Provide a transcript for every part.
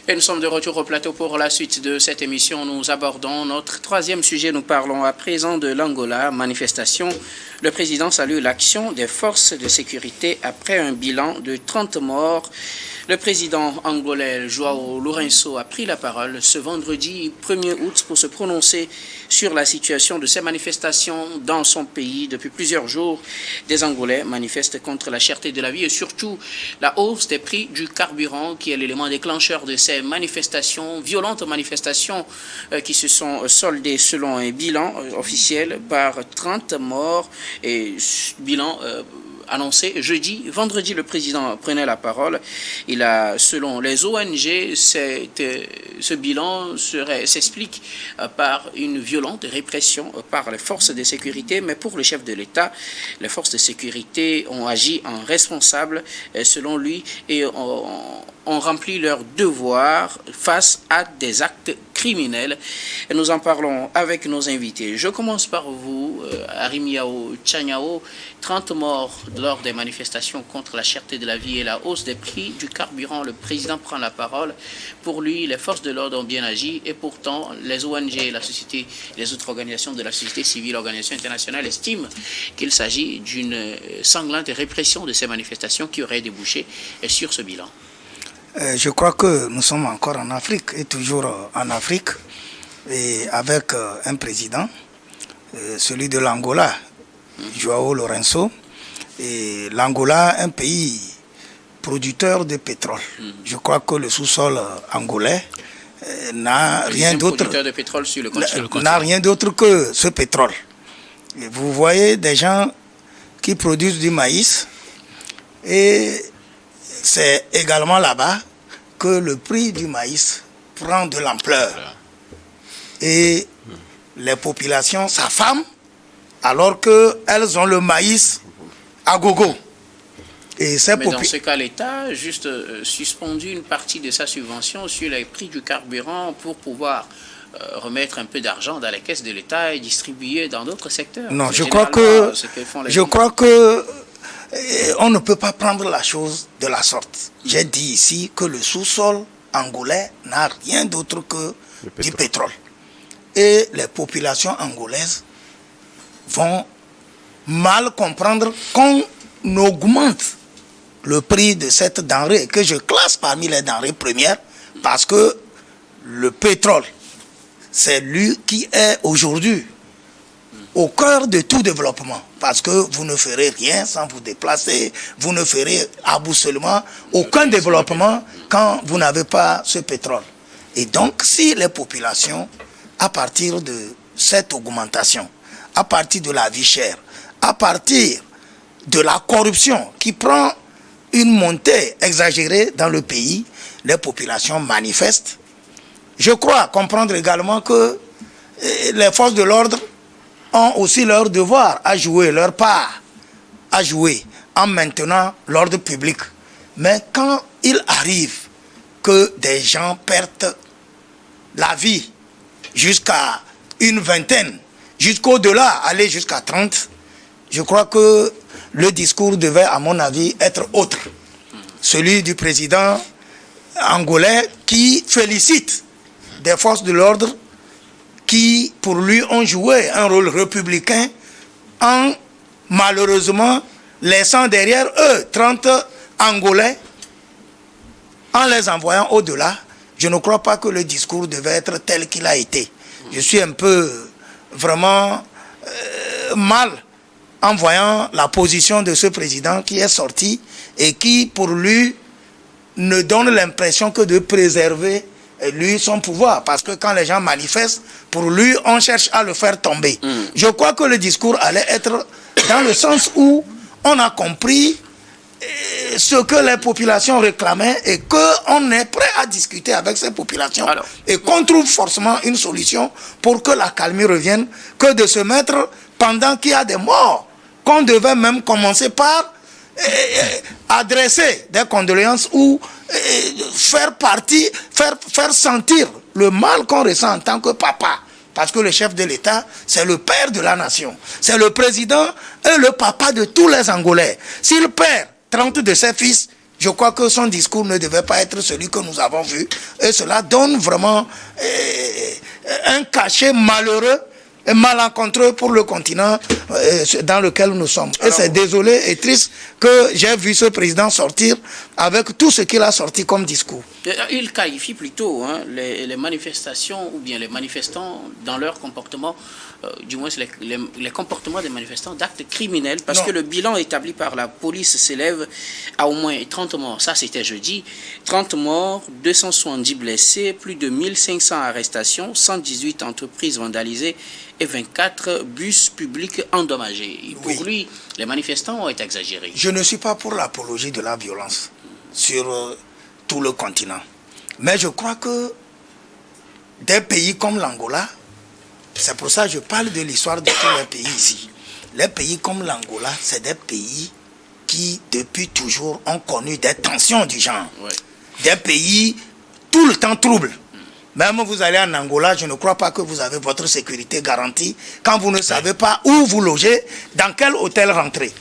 Et nous sommes de retour au plateau pour la suite de cette émission. Nous abordons notre troisième sujet. Nous parlons à présent de l'Angola. Manifestation. Le président salue l'action des forces de sécurité après un bilan de 30 morts. Le président angolais João Lourenço a pris la parole ce vendredi 1er août pour se prononcer sur la situation de ces manifestations dans son pays. Depuis plusieurs jours, des Angolais manifestent contre la cherté de la vie et surtout la hausse des prix du carburant qui est l'élément déclencheur de ces manifestations, violentes manifestations qui se sont soldées selon un bilan officiel par 30 morts et bilan annoncé jeudi. Vendredi, le président prenait la parole. Il a, selon les ONG, ce bilan s'explique par une violente répression par les forces de sécurité. Mais pour le chef de l'État, les forces de sécurité ont agi en responsables, selon lui, et ont rempli leur devoir face à des actes criminels. Et nous en parlons avec nos invités. Je commence par vous, Arimiao Tchanyao. 30 morts lors des manifestations contre la cherté de la vie et la hausse des prix du carburant. Le président prend la parole. Pour lui, les forces de l'ordre ont bien agi et pourtant, les ONG, la société, les autres organisations de la société civile, l'organisation internationale estiment qu'il s'agit d'une sanglante répression de ces manifestations qui aurait débouché sur ce bilan. Je crois que nous sommes encore en Afrique et toujours en Afrique et avec un président, celui de l'Angola, João Lourenço. Et l'Angola, un pays producteur de pétrole. Je crois que le sous-sol angolais n'a rien d'autre que ce pétrole. Et vous voyez des gens qui produisent du maïs et c'est également là-bas que le prix du maïs prend de l'ampleur. Et les populations s'affament alors qu'elles ont le maïs à gogo. Et mais dans ce cas, l'État a juste suspendu une partie de sa subvention sur les prix du carburant pour pouvoir remettre un peu d'argent dans les caisses de l'État et distribuer dans d'autres secteurs. Non, je crois que on ne peut pas prendre la chose de la sorte. J'ai dit ici que le sous-sol angolais n'a rien d'autre que du pétrole. Et les populations angolaises vont mal comprendre qu'on augmente le prix de cette denrée que je classe parmi les denrées premières parce que le pétrole, c'est lui qui est aujourd'hui au cœur de tout développement. Parce que vous ne ferez rien sans vous déplacer, vous ne ferez absolument aucun développement quand vous n'avez pas ce pétrole. Et donc, si les populations, à partir de cette augmentation, à partir de la vie chère, à partir de la corruption qui prend une montée exagérée dans le pays, les populations manifestent. Je crois comprendre également que les forces de l'ordre ont aussi leur devoir à jouer, leur part à jouer en maintenant l'ordre public. Mais quand il arrive que des gens perdent la vie jusqu'à une vingtaine, jusqu'au-delà, aller jusqu'à 30, je crois que le discours devait, à mon avis, être autre. Celui du président angolais qui félicite des forces de l'ordre qui, pour lui, ont joué un rôle républicain en, malheureusement, laissant derrière eux 30 Angolais, en les envoyant au-delà. Je ne crois pas que le discours devait être tel qu'il a été. Je suis un peu, vraiment, mal en voyant la position de ce président qui est sorti et qui, pour lui, ne donne l'impression que de préserver lui son pouvoir, parce que quand les gens manifestent, pour lui, on cherche à le faire tomber. Je crois que le discours allait être dans le sens où on a compris ce que les populations réclamaient et qu'on est prêt à discuter avec ces populations. Alors, et qu'on trouve forcément une solution pour que la calmie revienne, que de se mettre pendant qu'il y a des morts, qu'on devait même commencer par adresser des condoléances ou faire sentir le mal qu'on ressent en tant que papa. Parce que le chef de l'État, c'est le père de la nation. C'est le président et le papa de tous les Angolais. S'il perd 30 de ses fils, Je crois que son discours ne devait pas être celui que nous avons vu. Et cela donne vraiment un cachet malheureux et malencontreux pour le continent dans lequel nous sommes. Et c'est désolé et triste que j'ai vu ce président sortir avec tout ce qu'il a sorti comme discours. Il qualifie plutôt les manifestations ou bien les manifestants dans leur comportement, du moins les comportements des manifestants d'actes criminels, parce que le bilan établi par la police s'élève à au moins 30 morts. Ça, c'était jeudi. 30 morts, 270 blessés, plus de 1500 arrestations, 118 entreprises vandalisées et 24 bus publics endommagés. Pour lui, les manifestants ont été exagérés. Je ne suis pas pour l'apologie de la violence sur tout le continent. Mais je crois que des pays comme l'Angola, c'est pour ça que je parle de l'histoire de tous les pays ici. Les pays comme l'Angola, c'est des pays qui, depuis toujours, ont connu des tensions du genre. Des pays tout le temps troubles. Même vous allez en Angola, je ne crois pas que vous avez votre sécurité garantie quand vous ne savez pas où vous logez, dans quel hôtel rentrer.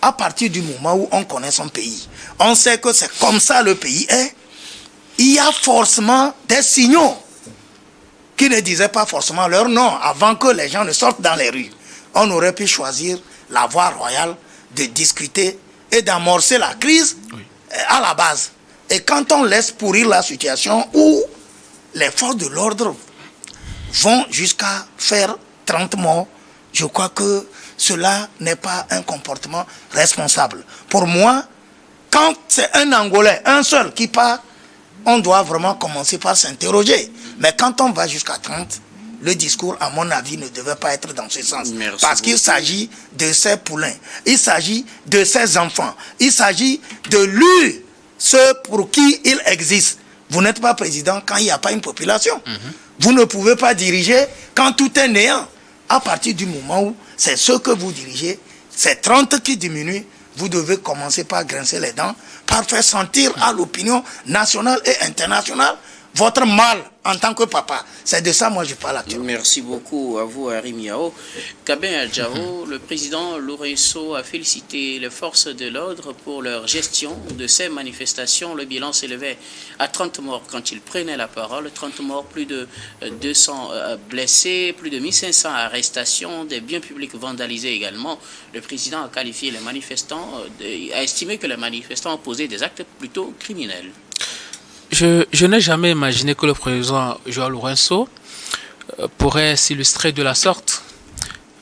À partir du moment où on connaît son pays, on sait que c'est comme ça le pays est, il y a forcément des signaux qui ne disaient pas forcément leur nom avant que les gens ne sortent dans les rues. On aurait pu choisir la voie royale de discuter et d'amorcer la crise à la base. Et quand on laisse pourrir la situation où les forces de l'ordre vont jusqu'à faire 30 morts, je crois que cela n'est pas un comportement responsable. Pour moi, quand c'est un Angolais, un seul qui part, on doit vraiment commencer par s'interroger. Mais quand on va jusqu'à 30, le discours, à mon avis, ne devait pas être dans ce sens. Parce qu'il s'agit de ses poulains, il s'agit de ses enfants, il s'agit de lui, ceux pour qui il existe. Vous n'êtes pas président quand il n'y a pas une population. Vous ne pouvez pas diriger quand tout est néant. À partir du moment où c'est ce que vous dirigez, c'est 30 qui diminuent, vous devez commencer par grincer les dents, par faire sentir à l'opinion nationale et internationale votre mal en tant que papa. C'est de ça moi je parle actuellement. Merci beaucoup à vous, Harry Miao. Kabin Adjao, le président Lourenço a félicité les forces de l'ordre pour leur gestion de ces manifestations. Le bilan s'élevait à 30 morts quand il prenait la parole. 30 morts, plus de 200 blessés, plus de 1500 arrestations, des biens publics vandalisés également. Le président a qualifié les manifestants, a estimé que les manifestants ont posé des actes plutôt criminels. Je n'ai jamais imaginé que le président João Lourenço pourrait s'illustrer de la sorte.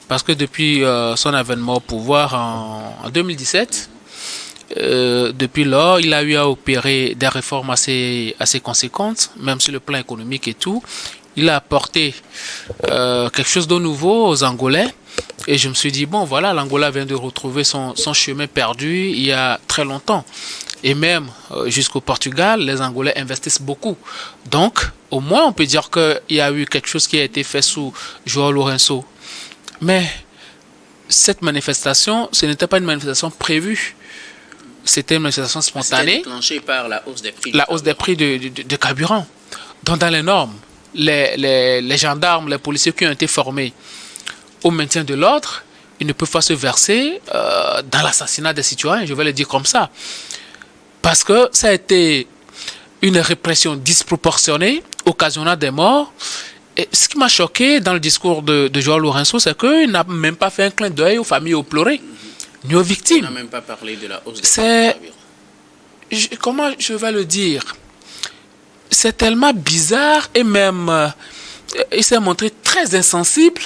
Parce que depuis son avènement au pouvoir en 2017, depuis lors, il a eu à opérer des réformes assez conséquentes, même sur le plan économique et tout. Il a apporté quelque chose de nouveau aux Angolais. Et je me suis dit, bon voilà, l'Angola vient de retrouver son chemin perdu il y a très longtemps. Et même jusqu'au Portugal, les Angolais investissent beaucoup. Donc, au moins, on peut dire qu'il y a eu quelque chose qui a été fait sous João Lourenço. Mais cette manifestation, ce n'était pas une manifestation prévue. C'était une manifestation spontanée. C'était déclenché par la hausse des prix. La hausse des prix de carburant. Donc, dans les normes, les gendarmes, les policiers qui ont été formés au maintien de l'ordre, ils ne peuvent pas se verser dans l'assassinat des citoyens, je vais le dire comme ça. Parce que ça a été une répression disproportionnée, occasionnant des morts. Et ce qui m'a choqué dans le discours de João Lourenço, c'est qu'il n'a même pas fait un clin d'œil aux familles au pleuré, ni aux victimes. Il n'a même pas parlé de la hausse des prix. Comment je vais le dire? C'est tellement bizarre et même il s'est montré très insensible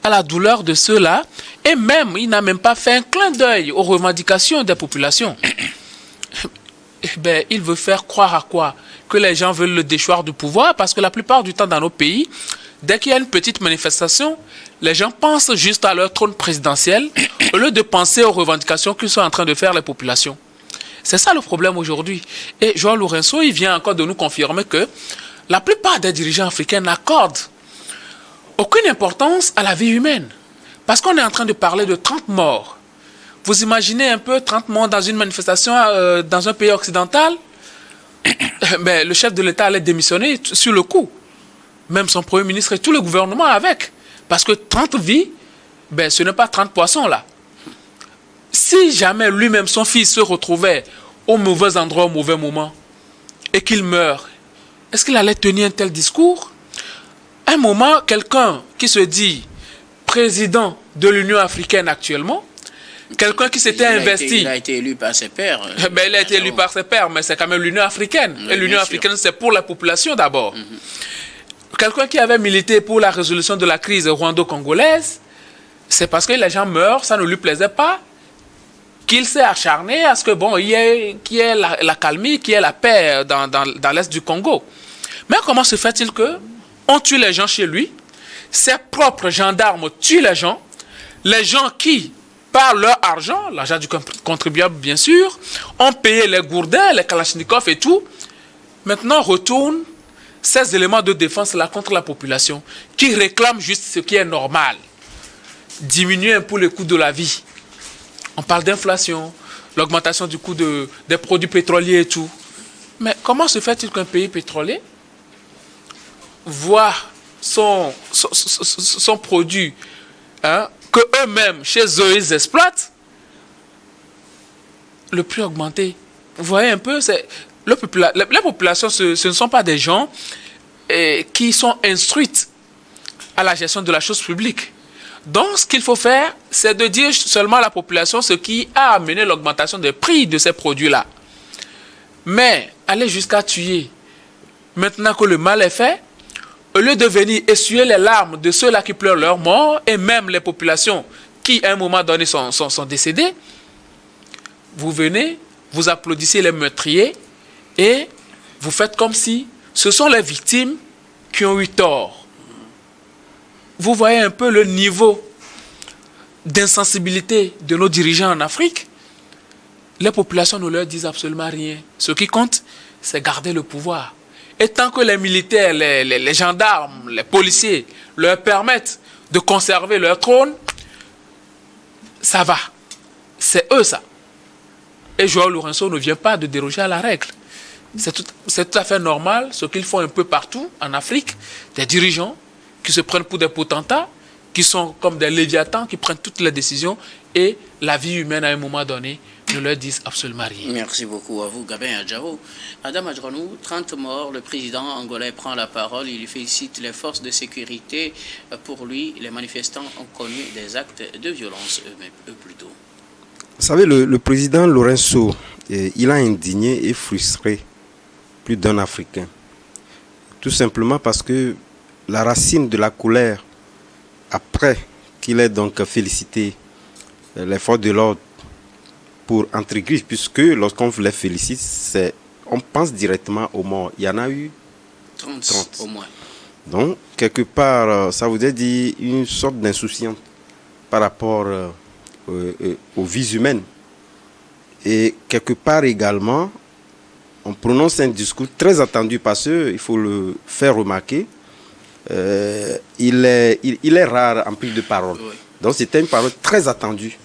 à la douleur de ceux-là. Et même, il n'a même pas fait un clin d'œil aux revendications des populations. Ben, il veut faire croire à quoi? Que les gens veulent le déchoir du pouvoir, parce que la plupart du temps dans nos pays, dès qu'il y a une petite manifestation, les gens pensent juste à leur trône présidentiel au lieu de penser aux revendications qu'ils sont en train de faire les populations. C'est ça le problème aujourd'hui. Et João Lourenço, il vient encore de nous confirmer que la plupart des dirigeants africains n'accordent aucune importance à la vie humaine. Parce qu'on est en train de parler de 30 morts. Vous imaginez un peu 30 morts dans une manifestation dans un pays occidental? Ben, le chef de l'État allait démissionner sur le coup. Même son premier ministre et tout le gouvernement avec. Parce que 30 vies, ben, ce n'est pas 30 poissons là. Si jamais lui-même, son fils, se retrouvait au mauvais endroit, au mauvais moment, et qu'il meurt, est-ce qu'il allait tenir un tel discours? À un moment, quelqu'un qui se dit président de l'Union africaine actuellement, quelqu'un qui s'était investi... Il a été élu par ses pairs. Il a été élu par ses pairs, mais c'est quand même l'Union africaine. Oui, et l'Union africaine, c'est pour la population d'abord. Quelqu'un qui avait milité pour la résolution de la crise rwando-congolaise, c'est parce que les gens meurent, ça ne lui plaisait pas, qu'il s'est acharné à ce que, bon, qu'il y ait la calmie, qu'il y ait la paix dans l'est du Congo. Mais comment se fait-il que on tue les gens chez lui, ses propres gendarmes tuent les gens qui, par leur argent, l'argent du contribuable bien sûr, ont payé les gourdins, les kalachnikovs et tout, maintenant retournent ces éléments de défense-là contre la population, qui réclament juste ce qui est normal. Diminuer un peu le coût de la vie. On parle d'inflation, l'augmentation du coût des produits pétroliers et tout. Mais comment se fait-il qu'un pays pétrolier voit son produit, que eux-mêmes, chez eux, ils exploitent, le prix augmenté? Vous voyez un peu, les populations, ce ne sont pas des gens qui sont instruites à la gestion de la chose publique. Donc, ce qu'il faut faire, c'est de dire seulement à la population ce qui a amené l'augmentation des prix de ces produits-là. Mais aller jusqu'à tuer, maintenant que le mal est fait, au lieu de venir essuyer les larmes de ceux-là qui pleurent leur mort, et même les populations qui, à un moment donné, sont décédées, vous venez, vous applaudissez les meurtriers, et vous faites comme si ce sont les victimes qui ont eu tort. Vous voyez un peu le niveau d'insensibilité de nos dirigeants en Afrique. Les populations ne leur disent absolument rien. Ce qui compte, c'est garder le pouvoir. Et tant que les militaires, les gendarmes, les policiers leur permettent de conserver leur trône, ça va. C'est eux ça. Et João Lourenço ne vient pas de déroger à la règle. C'est tout à fait normal, ce qu'ils font un peu partout en Afrique, des dirigeants qui se prennent pour des potentats, qui sont comme des léviathans, qui prennent toutes les décisions, et la vie humaine à un moment donné ne leur disent absolument rien. Merci beaucoup à vous, Gabin Adjao. Adam Adjranou, 30 morts, le président angolais prend la parole, il félicite les forces de sécurité. Pour lui, les manifestants ont connu des actes de violence eux plutôt. Vous savez, le président Lourenço, il a indigné et frustré plus d'un Africain. Tout simplement parce que la racine de la colère, après qu'il ait donc félicité les forces de l'ordre pour intriguer, puisque lorsqu'on les félicite, on pense directement aux morts. Il y en a eu 30 au moins. Donc, quelque part, ça voudrait dire une sorte d'insouciance par rapport aux vies humaines. Et quelque part également, on prononce un discours très attendu parce qu'il faut le faire remarquer. Il est rare en prise de parole. Oui. Donc c'était une parole très attendue.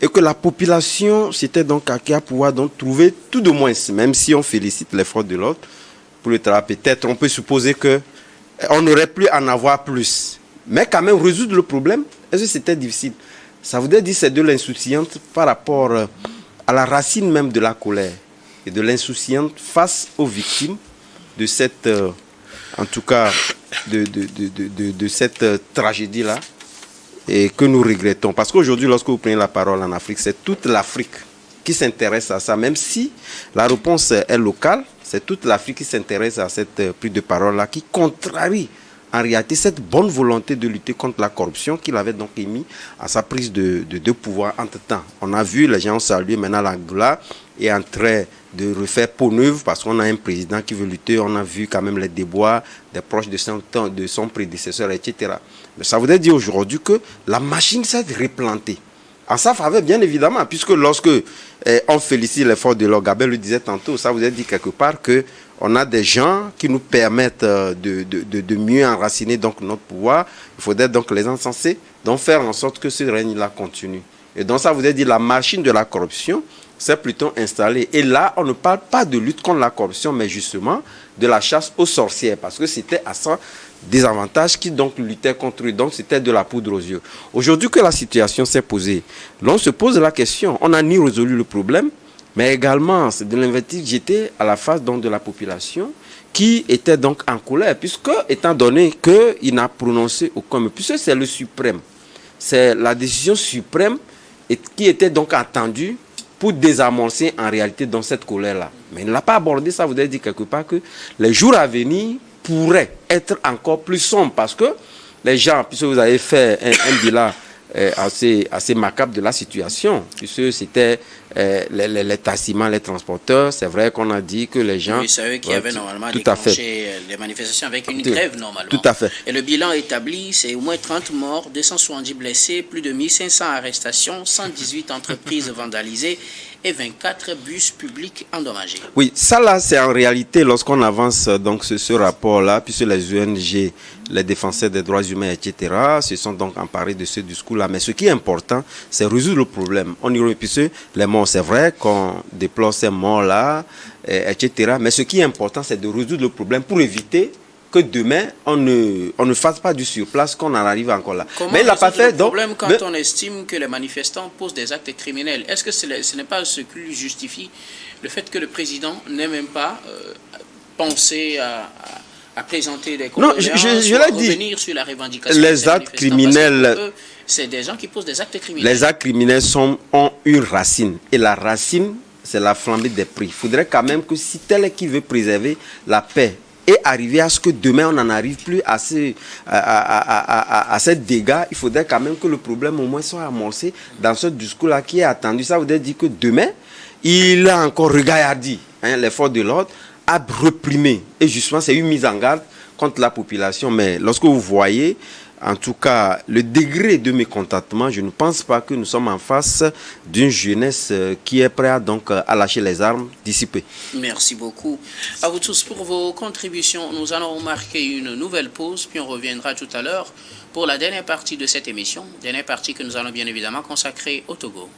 Et que la population s'était donc à pouvoir donc trouver tout de moins, même si on félicite les forces de l'ordre pour le travail, peut-être on peut supposer qu'on n'aurait plus à en avoir plus. Mais quand même résoudre le problème, est-ce que c'était difficile? Ça voudrait dire que c'est de l'insouciance par rapport à la racine même de la colère et de l'insouciance face aux victimes de cette, en tout cas, de cette tragédie-là et que nous regrettons. Parce qu'aujourd'hui, lorsque vous prenez la parole en Afrique, c'est toute l'Afrique qui s'intéresse à ça. Même si la réponse est locale, c'est toute l'Afrique qui s'intéresse à cette prise de parole-là qui contrarie en réalité cette bonne volonté de lutter contre la corruption qu'il avait donc émis à sa prise de pouvoir entre-temps. On a vu, les gens ont salué, maintenant l'Angola est en train de refaire peau neuve parce qu'on a un président qui veut lutter. On a vu quand même les déboires des proches de son prédécesseur, etc. Mais ça voudrait dire aujourd'hui que la machine s'est replantée. En sa faveur, bien évidemment, puisque lorsque on félicite l'effort de l'ordre, Gabin le disait tantôt, ça voudrait dire quelque part qu'on a des gens qui nous permettent de mieux enraciner donc notre pouvoir. Il faudrait donc les encenser, donc faire en sorte que ce règne-là continue. Et donc ça voudrait dire la machine de la corruption s'est plutôt installée. Et là, on ne parle pas de lutte contre la corruption, mais justement de la chasse aux sorcières, parce que c'était à ça des avantages qui donc luttaient contre eux. Donc c'était de la poudre aux yeux. Aujourd'hui que la situation s'est posée, l'on se pose la question, on n'a ni résolu le problème, Mais également, c'est de l'invective jetée à la face donc, de la population qui était donc en colère, puisque, étant donné qu'il n'a prononcé aucun mot, puisque c'est le suprême, c'est la décision suprême qui était donc attendue pour désamorcer en réalité dans cette colère-là. Mais il ne l'a pas abordé, ça voudrait dire quelque part que les jours à venir pourraient être encore plus sombres, parce que les gens, puisque vous avez fait un bilan assez macabre de la situation, puisque c'était les tassiments, les transporteurs. C'est vrai qu'on a dit que les gens... Oui, c'est eux qui avaient normalement tout à fait déclenché les manifestations avec une grève normalement. Tout à fait. Et le bilan établi, c'est au moins 30 morts, 270 blessés, plus de 1500 arrestations, 118 entreprises vandalisées et 24 bus publics endommagés. Oui, ça là, c'est en réalité, lorsqu'on avance donc ce rapport-là, puisque les ONG, les défenseurs des droits humains, etc., se sont donc emparés de ce discours-là. Mais ce qui est important, c'est résoudre le problème. On y revient, puisque les morts, c'est vrai qu'on déplore ces morts-là, etc. Mais ce qui est important, c'est de résoudre le problème pour éviter que demain, on ne fasse pas du surplace, qu'on en arrive encore là. Comment mais il n'a pas fait... le problème quand on estime que les manifestants posent des actes criminels? Est-ce que ce n'est pas ce qui justifie le fait que le président n'ait même pas pensé à présenter des condoléances, je l'ai dit, revenir sur la revendication les actes criminels... C'est des gens qui posent des actes criminels. Les actes criminels ont une racine. Et la racine, c'est la flambée des prix. Il faudrait quand même que si tel est qui veut préserver la paix et arriver à ce que demain on n'en arrive plus à ces dégâts, il faudrait quand même que le problème au moins soit amorcé dans ce discours-là qui est attendu. Ça voudrait dire que demain, il a encore regardé les forces de l'ordre à réprimer. Et justement, c'est une mise en garde contre la population. Mais lorsque vous voyez, en tout cas, le degré de mécontentement, je ne pense pas que nous sommes en face d'une jeunesse qui est prête donc à lâcher les armes, dissipées. Merci beaucoup à vous tous pour vos contributions. Nous allons marquer une nouvelle pause, puis on reviendra tout à l'heure pour la dernière partie de cette émission. Dernière partie que nous allons bien évidemment consacrer au Togo.